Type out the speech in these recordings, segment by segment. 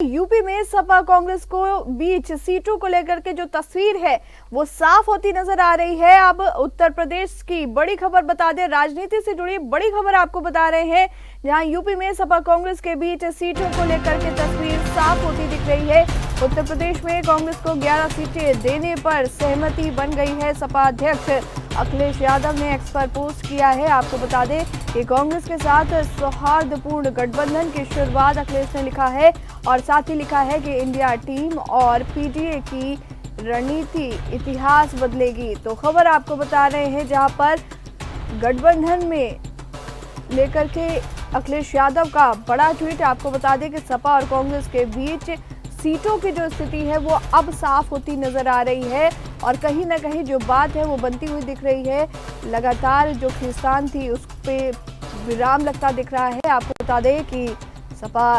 UP में सपा कांग्रेस को बीच सीटों को लेकर के जो तस्वीर है वो साफ होती नजर आ रही है। अब उत्तर प्रदेश की बड़ी खबर बता दें, राजनीति से जुड़ी बड़ी खबर आपको बता रहे हैं, जहां यूपी में सपा कांग्रेस के बीच सीटों को लेकर के तस्वीर साफ होती दिख रही है। उत्तर प्रदेश में कांग्रेस को 11 सीटें देने पर सहमति बन गई है। सपा अध्यक्ष अखिलेश यादव ने एक्स पर पोस्ट किया है। आपको बता दें कि कांग्रेस के साथ सौहार्दपूर्ण गठबंधन की शुरुआत अखिलेश ने लिखा है और साथ ही लिखा है कि इंडिया टीम और पीडीए की रणनीति इतिहास बदलेगी। तो खबर आपको बता रहे हैं, जहां पर गठबंधन में लेकर के अखिलेश यादव का बड़ा ट्वीट। आपको बता दें कि सपा और कांग्रेस के बीच सीटों की जो स्थिति है वो अब साफ होती नजर आ रही है और कहीं ना कहीं जो बात है वो बनती हुई दिख रही है। लगातार जो खींचतान थी उस पे विराम लगता दिख रहा है। आपको बता दें कि सपा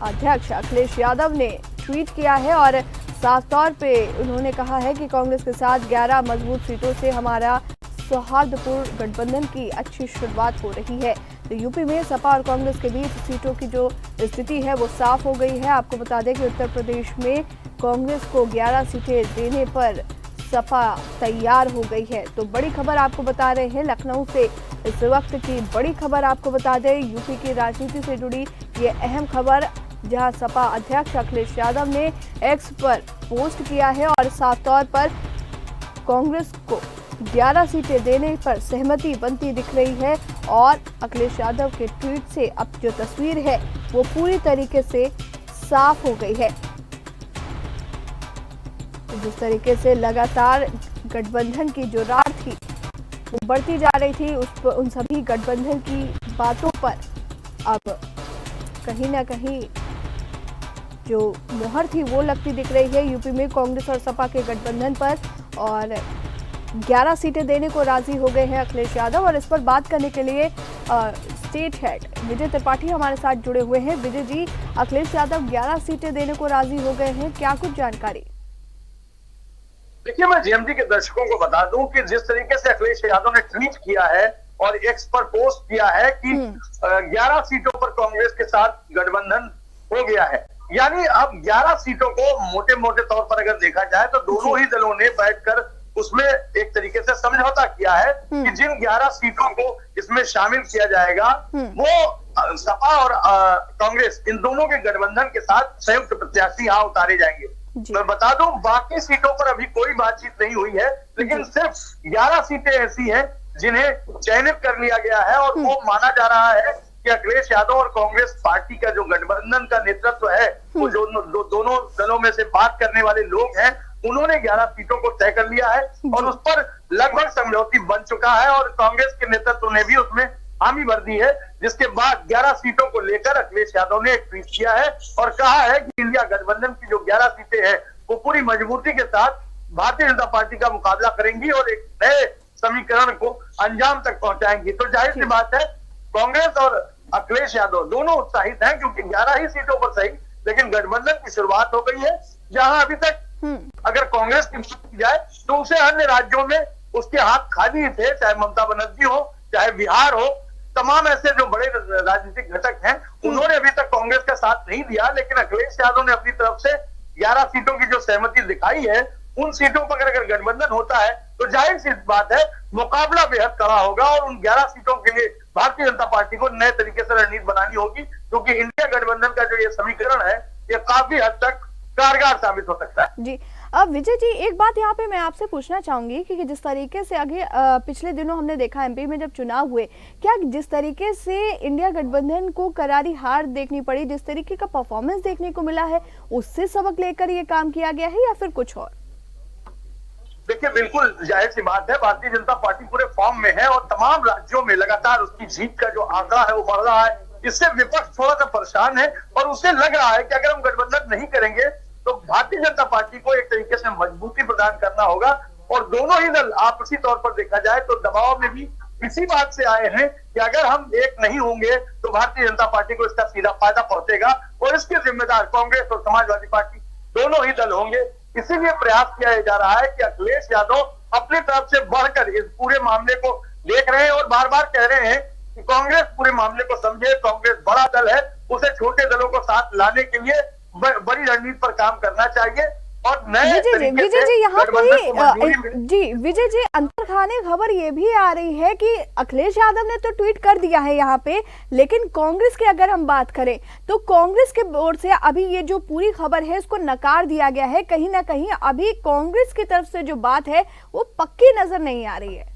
अध्यक्ष अखिलेश यादव ने ट्वीट किया है और साफ तौर पे उन्होंने कहा है कि कांग्रेस के साथ 11 मजबूत सीटों से हमारा सौहार्दपूर्ण गठबंधन की अच्छी शुरुआत हो रही है। तो यूपी में सपा और कांग्रेस के बीच सीटों की जो स्थिति है वो साफ हो गई है। आपको बता दें कि उत्तर प्रदेश में कांग्रेस को 11 सीटें देने पर सपा तैयार हो गई है। तो बड़ी खबर आपको बता रहे हैं लखनऊ से, इस वक्त की बड़ी खबर आपको बता दें, यूपी की राजनीति से जुड़ी ये अहम खबर, जहां सपा अध्यक्ष अखिलेश यादव ने एक्स पर पोस्ट किया है और साफ तौर पर कांग्रेस को 11 सीटें देने पर सहमति बनती दिख रही है। और अखिलेश यादव के ट्वीट से अब जो तस्वीर है वो पूरी तरीके से साफ हो गई है। जिस तरीके से लगातार गठबंधन की जो रार थी वो बढ़ती जा रही थी, उन सभी गठबंधन की बातों पर अब कहीं ना कहीं जो मोहर थी वो लगती दिख रही है यूपी में कांग्रेस और सपा के गठबंधन पर। और 11 सीटें देने को राजी हो गए हैं अखिलेश यादव। और इस पर बात करने के लिए स्टेट हेड विजय त्रिपाठी हमारे साथ जुड़े हुए हैं। विजय जी, अखिलेश यादव 11 सीटें देने को राजी हो गए हैं, क्या कुछ जानकारी? देखिए, मैं जेएमडी के दर्शकों को बता दूं कि जिस तरीके से अखिलेश यादव ने ट्वीट किया है और एक्स पर पोस्ट किया है कि 11 सीटों पर कांग्रेस के साथ गठबंधन हो गया है, यानी अब 11 सीटों को मोटे मोटे तौर पर अगर देखा जाए तो दोनों ही दलों ने बैठकर उसमें एक तरीके से समझौता किया है कि जिन 11 सीटों को इसमें शामिल किया जाएगा वो सपा और कांग्रेस इन दोनों के गठबंधन के साथ संयुक्त प्रत्याशी यहाँ उतारे जाएंगे। मैं बता दूं, बाकी सीटों पर अभी कोई बातचीत नहीं हुई है, लेकिन सिर्फ 11 सीटें ऐसी हैं जिन्हें चयनित कर लिया गया है और वो माना जा रहा है कि अखिलेश यादव और कांग्रेस पार्टी का जो गठबंधन का नेतृत्व है वो जो दोनों दलों में से बात करने वाले लोग हैं उन्होंने 11 सीटों को तय कर लिया है और उस पर लगभग समझौती बन चुका है और कांग्रेस के नेतृत्व ने भी उसमें हामी भर दी है, जिसके बाद 11 सीटों को लेकर अखिलेश यादव ने एक ट्वीट किया है और कहा है कि इंडिया गठबंधन की जो 11 सीटें हैं वो पूरी मजबूती के साथ भारतीय जनता पार्टी का मुकाबला करेंगी और एक नए समीकरण को अंजाम तक पहुंचाएंगी। तो जाहिर सी बात है, कांग्रेस और अखिलेश यादव दोनों उत्साहित हैं क्योंकि 11 ही सीटों पर सही लेकिन गठबंधन की शुरुआत हो गई है, जहां अभी तक अगर कांग्रेस की बात की जाए तो उसे अन्य राज्यों में उसके हाथ खाली थे, चाहे ममता बनर्जी हो चाहे बिहार हो, तमाम ऐसे जो बड़े राजनीतिक घटक हैं उन्होंने अभी तक कांग्रेस का साथ नहीं दिया, लेकिन अखिलेश यादव ने अपनी तरफ से 11 सीटों की जो सहमति दिखाई है उन सीटों पर अगर गठबंधन होता है तो जाहिर सी बात है मुकाबला बेहद कड़ा होगा और उन 11 सीटों के लिए भारतीय जनता पार्टी को नए तरीके से रणनीति बनानी होगी, क्योंकि इंडिया गठबंधन का जो ये समीकरण है ये काफी हद तक कारगर साबित हो सकता है। जी, अब विजय जी एक बात यहाँ पे मैं आपसे पूछना चाहूंगी कि जिस तरीके से आगे पिछले दिनों हमने देखा एमपी में जब चुनाव हुए, क्या जिस तरीके से इंडिया गठबंधन को करारी हार देखनी पड़ी, जिस तरीके का परफॉर्मेंस देखने को मिला है, उससे सबक लेकर ये काम किया गया है या फिर कुछ और? देखिए, बिल्कुल जाहिर सी बात है, भारतीय जनता पार्टी पूरे फॉर्म में है और तमाम राज्यों में लगातार उसकी जीत का जो आंकड़ा है वो बढ़ रहा है। इससे विपक्ष थोड़ा सा परेशान है और उसे लग रहा है कि अगर हम गठबंधन नहीं करेंगे तो भारतीय जनता पार्टी को एक तरीके से मजबूती प्रदान करना होगा और दोनों ही दल आपसी तौर पर देखा जाए तो दबाव में भी इसी बात से आए हैं कि अगर हम एक नहीं होंगे तो भारतीय जनता पार्टी को इसका सीधा फायदा पहुंचेगा और इसके जिम्मेदार कांग्रेस और समाजवादी पार्टी दोनों ही दल होंगे। इसीलिए प्रयास किया जा रहा है कि अखिलेश यादव अपनी तरफ से बढ़कर इस पूरे मामले को देख रहे हैं और बार बार कह रहे हैं कि कांग्रेस पूरे मामले को समझे, कांग्रेस बड़ा दल है, उसे छोटे दलों को साथ लाने के लिए बड़ी रणनीति पर काम करना चाहिए और नए विजय जी यहाँ पे जी विजय जी अंतर्खाने खबर ये भी आ रही है कि अखिलेश यादव ने तो ट्वीट कर दिया है यहाँ पे, लेकिन कांग्रेस की अगर हम बात करें तो कांग्रेस के ओर से अभी ये जो पूरी खबर है इसको नकार दिया गया है। कहीं ना कहीं अभी कांग्रेस की तरफ से जो बात है वो पक्की नजर नहीं आ रही है।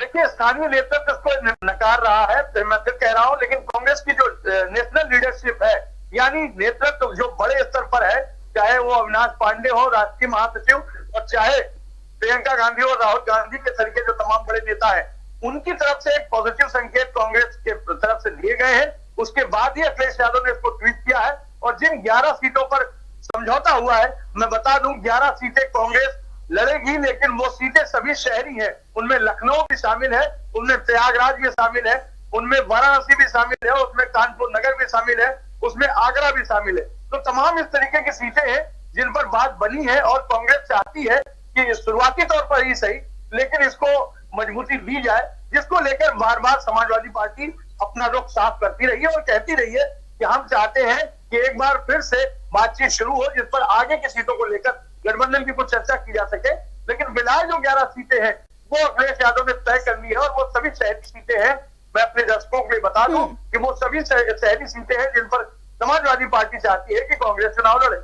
देखिए, स्थानीय नेतृत्व इसको नकार रहा है, मैं फिर कह रहा हूं, लेकिन कांग्रेस की जो नेशनल लीडरशिप है, यानी नेतृत्व जो बड़े स्तर पर है, चाहे वो अविनाश पांडे हो राष्ट्रीय महासचिव, और चाहे प्रियंका गांधी और राहुल गांधी के तरीके जो तमाम बड़े नेता है, उनकी तरफ से एक पॉजिटिव संकेत कांग्रेस के तरफ से दिए गए हैं। उसके बाद ही अखिलेश यादव ने इसको ट्वीट किया है। और जिन 11 सीटों पर समझौता हुआ है, मैं बता दूं 11 सीटें कांग्रेस लड़ेगी, लेकिन वो सीटें सभी शहरी हैं। उनमें लखनऊ भी शामिल है, उनमें प्रयागराज भी शामिल है, उनमें वाराणसी भी शामिल है, उसमें कानपुर नगर भी शामिल है, उसमें आगरा भी शामिल है। तो तमाम इस तरीके की सीटें हैं जिन पर बात बनी है और कांग्रेस चाहती है कि शुरुआती तौर पर ही सही, लेकिन इसको मजबूती दी जाए, जिसको लेकर बार बार समाजवादी पार्टी अपना रुख साफ करती रही है और कहती रही है कि हम चाहते हैं कि एक बार फिर से बातचीत शुरू हो, जिस पर आगे की सीटों को लेकर गठबंधन की कुछ चर्चा की जा सके। लेकिन फिलहाल जो 11 सीटें हैं वो अखिलेश यादव ने तय कर ली है और वो सभी शहरी सीटें हैं। मैं अपने दर्शकों को बता दूं कि वो सभी शहरी सीटें हैं जिन पर समाजवादी पार्टी चाहती है कि कांग्रेस चुनाव लड़े।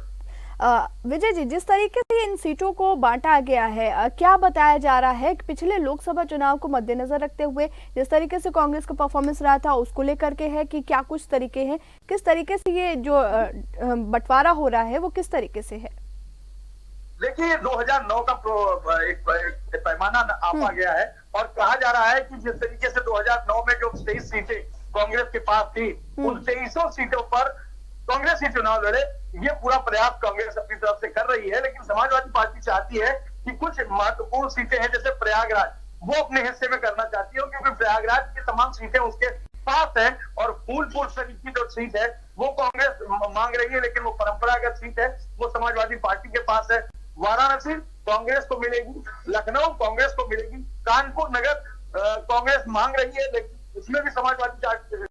विजय जी, जिस तरीके से इन सीटों को बांटा गया है, क्या बताया जा रहा है कि पिछले लोकसभा चुनाव को मद्देनजर रखते हुए जिस तरीके से कांग्रेस का परफॉर्मेंस रहा था उसको लेकर के है कि क्या कुछ तरीके हैं, किस तरीके से ये जो बंटवारा हो रहा है वो किस तरीके से है? देखिए, 2009 का एक पैमाना आपा गया है और कहा जा रहा है कि जिस तरीके से 2009 में जो 23 सीटें कांग्रेस के पास थी, उन 23 सीटों पर कांग्रेस ही चुनाव लड़े। ये पूरा प्रयास कांग्रेस अपनी तरफ से कर रही है, लेकिन समाजवादी पार्टी चाहती है कि कुछ महत्वपूर्ण सीटें हैं जैसे प्रयागराज, वो अपने हिस्से में करना चाहती है, क्योंकि प्रयागराज की तमाम सीटें उसके पास है। और फूलपुर शरीफ की जो सीट है वो कांग्रेस मांग रही है, लेकिन वो परंपरागत सीट है, वो समाजवादी पार्टी के पास है। वाराणसी कांग्रेस को मिलेगी, लखनऊ कांग्रेस को मिलेगी, कानपुर नगर कांग्रेस मांग रही है, लेकिन उसमें भी समाजवादी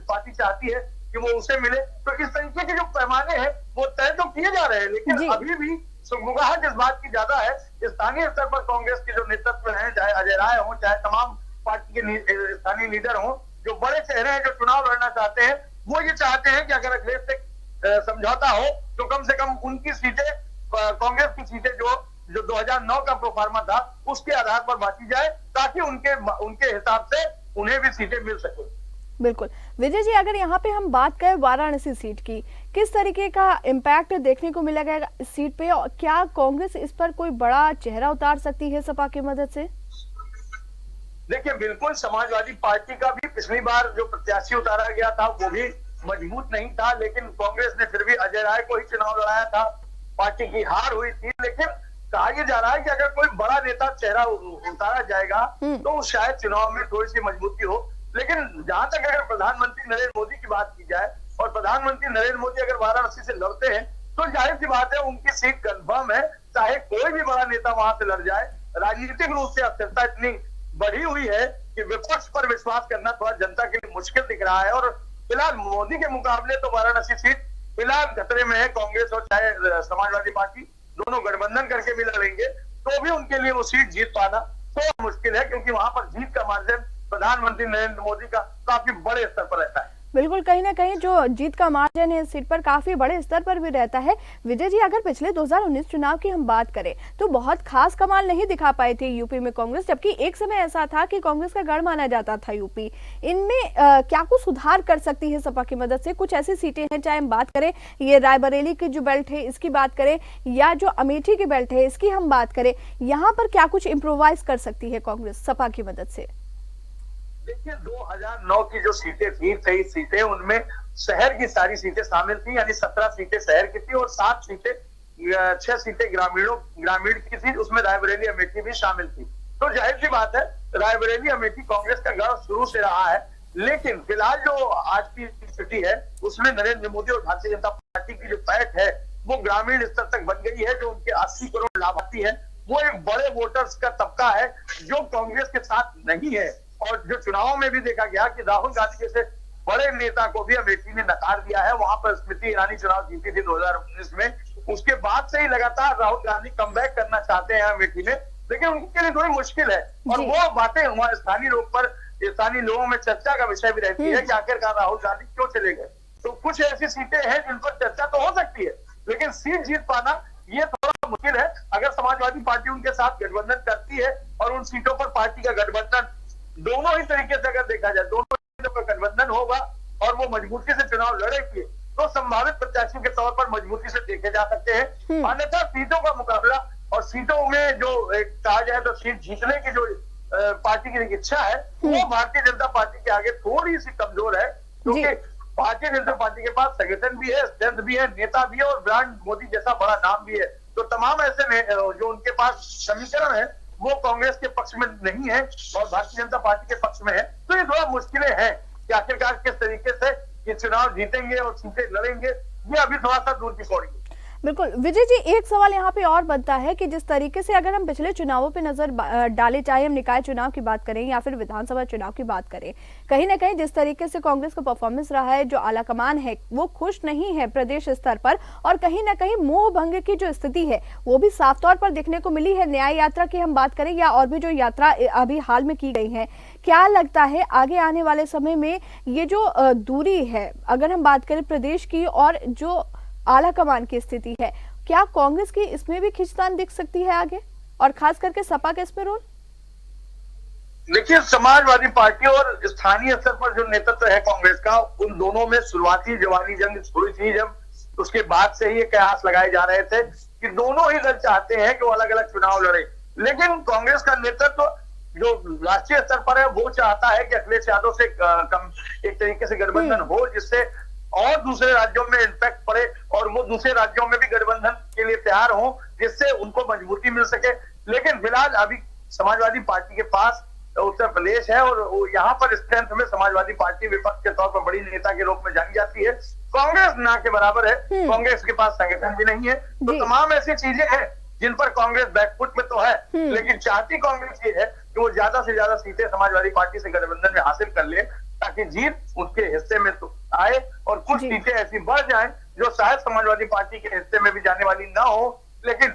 पार्टी चाहती है कि वो उसे मिले। तो इस तरीके के जो पैमाने हैं वो तय तो किए जा रहे हैं, लेकिन अभी भी सुगबुगाहट इस बात की ज्यादा है। स्थानीय स्तर पर कांग्रेस के जो नेतृत्व है, चाहे अजय राय हो, चाहे तमाम पार्टी के स्थानीय लीडर हो, जो बड़े चेहरे हैं जो चुनाव लड़ना चाहते हैं, वो ये चाहते हैं कि अगर अखिलेश से समझौता हो तो कम से कम उनकी सीटें, कांग्रेस की सीटें जो 2009 का प्रोफार्मा था उसके आधार पर बांटी जाए, ताकि उनके हिसाब से उन्हें भी सीटें मिल सके। बिल्कुल विजय जी, अगर यहाँ पे हम बात करें वाराणसी सीट की, किस तरीके का इम्पैक्ट देखने को मिलेगा इस सीट पे, और क्या कांग्रेस इस पर कोई बड़ा चेहरा उतार सकती है सपा की मदद से? देखिए, बिल्कुल समाजवादी पार्टी का भी पिछली बार जो प्रत्याशी उतारा गया था वो भी मजबूत नहीं था, लेकिन कांग्रेस ने फिर भी अजय राय को ही चुनाव लड़ाया था। पार्टी की हार हुई थी, लेकिन कहा यह जा रहा है कि अगर कोई बड़ा नेता चेहरा उतारा जाएगा तो शायद चुनाव में थोड़ी सी मजबूती हो। लेकिन जहां तक अगर प्रधानमंत्री नरेंद्र मोदी की बात की जाए, और प्रधानमंत्री नरेंद्र मोदी अगर वाराणसी से लड़ते हैं तो जाहिर सी बात है उनकी सीट कंफर्म है, चाहे कोई भी बड़ा नेता वहां से लड़ जाए। राजनीतिक रूप से अस्थिरता इतनी बढ़ी हुई है कि विपक्ष पर विश्वास करना थोड़ा जनता के लिए मुश्किल दिख रहा है। और फिलहाल मोदी के मुकाबले तो वाराणसी सीट फिलहाल खतरे में है। कांग्रेस और चाहे समाजवादी पार्टी दोनों गठबंधन करके भी लड़ेंगे तो भी उनके लिए वो सीट जीत पाना तो मुश्किल है, क्योंकि वहां पर जीत का मार्जिन प्रधानमंत्री नरेंद्र मोदी का काफी बड़े स्तर पर रहता है। बिल्कुल, कहीं ना कहीं जो जीत का मार्जिन है इस सीट पर काफी बड़े स्तर पर भी रहता है। विजय जी, अगर पिछले 2019 चुनाव की हम बात करें तो बहुत खास कमाल नहीं दिखा पाई थी यूपी में कांग्रेस, जबकि एक समय ऐसा था कि कांग्रेस का गढ़ माना जाता था यूपी। इनमें क्या कुछ सुधार कर सकती है सपा की मदद से? कुछ ऐसी सीटें हैं, चाहे हम बात करें ये रायबरेली की जो बेल्ट है इसकी बात करें, या जो अमेठी की बेल्ट है इसकी हम बात करें, यहाँ पर क्या कुछ इम्प्रोवाइज कर सकती है कांग्रेस सपा की मदद से? देखिए, 2009 की जो सीटें थी, 23 सीटें, उनमें शहर की सारी सीटें शामिल थी, यानी 17 सीटें शहर की थी और 6 सीटें ग्रामीण की थी, उसमें रायबरेली अमेठी भी शामिल थी। तो जाहिर सी बात है रायबरेली अमेठी कांग्रेस का गढ़ शुरू से रहा है, लेकिन फिलहाल जो आज की स्थिति है उसमें नरेंद्र मोदी और भारतीय जनता पार्टी की जो पैठ है वो ग्रामीण स्तर तक बन गई है। जो उनके 80 करोड़ लाभार्थी है वो एक बड़े वोटर्स का तबका है जो कांग्रेस के साथ नहीं है। और जो चुनाव में भी देखा गया कि राहुल गांधी जैसे बड़े नेता को भी अमेठी ने नकार दिया है। वहां पर स्मृति ईरानी चुनाव जीती थी 2019 में, उसके बाद से ही लगातार राहुल गांधी कमबैक करना चाहते हैं अमेठी में, लेकिन उनके लिए थोड़ी मुश्किल है। और वो बातें वहां स्थानीय लोगों में चर्चा का विषय भी रहती है कि आखिरकार राहुल गांधी क्यों चले गए। तो कुछ ऐसी सीटें हैं जिन पर चर्चा तो हो सकती है, लेकिन सीट जीत पाना ये थोड़ा मुश्किल है। अगर समाजवादी पार्टी उनके साथ गठबंधन करती है और उन सीटों पर पार्टी का गठबंधन दोनों ही तरीके से अगर देखा जाए, दोनों सीटों पर गठबंधन होगा और वो मजबूती से चुनाव लड़ेंगे, तो संभावित प्रत्याशियों के तौर पर मजबूती से देखे जा सकते हैं। अन्यथा सीटों का मुकाबला और सीटों में जो कहा जाए तो सीट जीतने की जो पार्टी की इच्छा है, वो भारतीय जनता पार्टी के आगे थोड़ी सी कमजोर है, क्योंकि भारतीय जनता पार्टी के पास संगठन भी है, स्ट्रेंथ भी है, नेता भी है और ब्रांड मोदी जैसा बड़ा नाम भी है। तो तमाम ऐसे जो उनके पास समीकरण है वो कांग्रेस के पक्ष में नहीं है और भारतीय जनता पार्टी के पक्ष में है। तो ये थोड़ा मुश्किलें हैं कि आखिरकार किस तरीके से ये चुनाव जीतेंगे और सीटें लड़ेंगे, ये अभी थोड़ा सा दूर की कौड़ी है। बिल्कुल विजय जी, एक सवाल यहाँ पे और बनता है कि जिस तरीके से अगर हम पिछले चुनावों पे नजर डालें, चाहे हम निकाय चुनाव की बात करें या फिर विधानसभा चुनाव की बात करें, कहीं ना कहीं जिस तरीके से कांग्रेस का परफॉर्मेंस रहा है, जो आलाकमान है वो खुश नहीं है प्रदेश स्तर पर, और कहीं ना कहीं मोह भंग की जो स्थिति है वो भी साफ तौर पर देखने को मिली है। न्याय यात्रा की हम बात करें या और भी जो यात्रा अभी हाल में की गई है, क्या लगता है आगे आने वाले समय में ये जो दूरी है, अगर हम बात करें प्रदेश की और जो आला कमान की स्थिति है, क्या कांग्रेस की इसमें भी खिंचतान दिख सकती है आगे, और खास करके सपा का इसमें रोल? देखिए, समाजवादी पार्टी और स्थानीय स्तर पर जो नेतृत्व है कांग्रेस का, उन दोनों में शुरुआती जवानी जंग हुई थी, जब उसके बाद से ही कयास लगाए जा रहे थे कि दोनों ही दल चाहते हैं कि वो अलग अलग चुनाव लड़े। लेकिन कांग्रेस का नेतृत्व जो राष्ट्रीय स्तर पर है वो चाहता है कि अखिलेश यादव से एक तरीके से गठबंधन हो, जिससे और दूसरे राज्यों में इम्पैक्ट पड़े और वो दूसरे राज्यों में भी गठबंधन के लिए तैयार हो, जिससे उनको मजबूती मिल सके। लेकिन फिलहाल अभी समाजवादी पार्टी के पास उत्तर प्रदेश है और यहाँ पर स्ट्रेंथ में समाजवादी पार्टी विपक्ष के तौर पर बड़ी नेता के रूप में जानी जाती है। कांग्रेस ना के बराबर है, कांग्रेस के पास संगठन भी नहीं है। तो तमाम ऐसी चीजें हैं जिन पर कांग्रेस बैकफुट में तो है, लेकिन चाहती कांग्रेस ये है कि वो ज्यादा से ज्यादा सीटें समाजवादी पार्टी से गठबंधन में हासिल कर ले, ताकि जीत उसके हिस्से में तो आए और कुछ सीटें ऐसी बढ़ जाएं जो शायद समाजवादी पार्टी के हिस्से में भी जाने वाली ना हो। लेकिन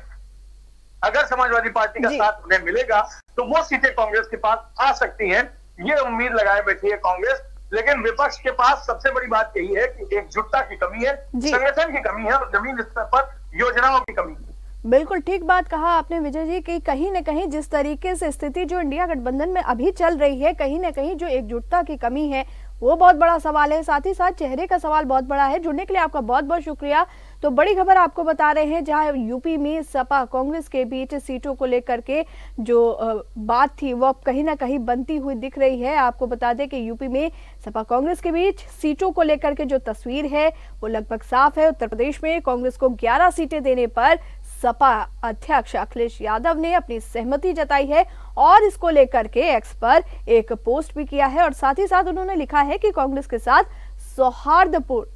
अगर समाजवादी पार्टी का साथ उन्हें मिलेगा तो वो सीटें कांग्रेस के पास आ सकती हैं, ये उम्मीद लगाए बैठी है कांग्रेस। लेकिन विपक्ष के पास सबसे बड़ी बात यही है कि एकजुटता की कमी है, संगठन की कमी है और जमीन स्तर पर योजनाओं की कमी है। बिल्कुल ठीक बात कहा आपने विजय जी कि कहीं न कहीं जिस तरीके से स्थिति जो इंडिया गठबंधन में अभी चल रही है, कहीं न कहीं जो एकजुटता की कमी है वो बहुत बड़ा सवाल है, साथ ही साथ चेहरे का सवाल बहुत बड़ा है। जुड़ने के लिए आपका बहुत बहुत शुक्रिया। तो बड़ी खबर आपको बता रहे हैं, जहां यूपी में सपा कांग्रेस के बीच सीटों को लेकर के जो बात थी वो अब कहीं ना कहीं बनती हुई दिख रही है। आपको बता दें कि यूपी में सपा कांग्रेस के बीच सीटों को लेकर के जो तस्वीर है वो लगभग साफ है। उत्तर प्रदेश में कांग्रेस को 11 सीटें देने पर सपा अध्यक्ष अखिलेश यादव ने अपनी सहमति जताई है और इसको लेकर के एक्स पर एक पोस्ट भी किया है और साथ ही साथ उन्होंने लिखा है कि कांग्रेस के साथ सौहार्दपूर्ण,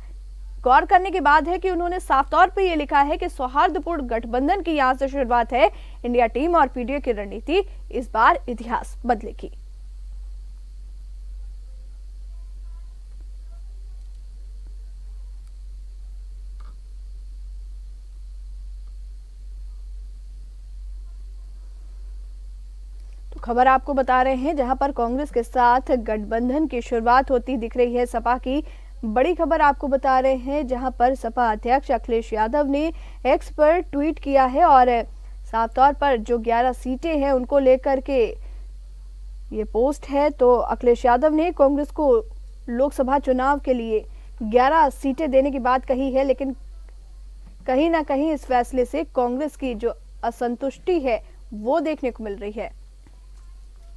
गौर करने की बात है कि उन्होंने साफ तौर पे ये लिखा है कि सौहार्दपूर्ण गठबंधन की यहां से शुरुआत है। इंडिया टीम और पीडीए की रणनीति इस बार इतिहास बदलेगी। खबर आपको बता रहे हैं, जहां पर कांग्रेस के साथ गठबंधन की शुरुआत होती दिख रही है सपा की। बड़ी खबर आपको बता रहे हैं, जहां पर सपा अध्यक्ष अखिलेश यादव ने एक्स पर ट्वीट किया है और साफ तौर पर जो 11 सीटें हैं उनको लेकर के ये पोस्ट है। तो अखिलेश यादव ने कांग्रेस को लोकसभा चुनाव के लिए 11 सीटें देने की बात कही है, लेकिन कहीं ना कहीं इस फैसले से कांग्रेस की जो असंतुष्टि है वो देखने को मिल रही है।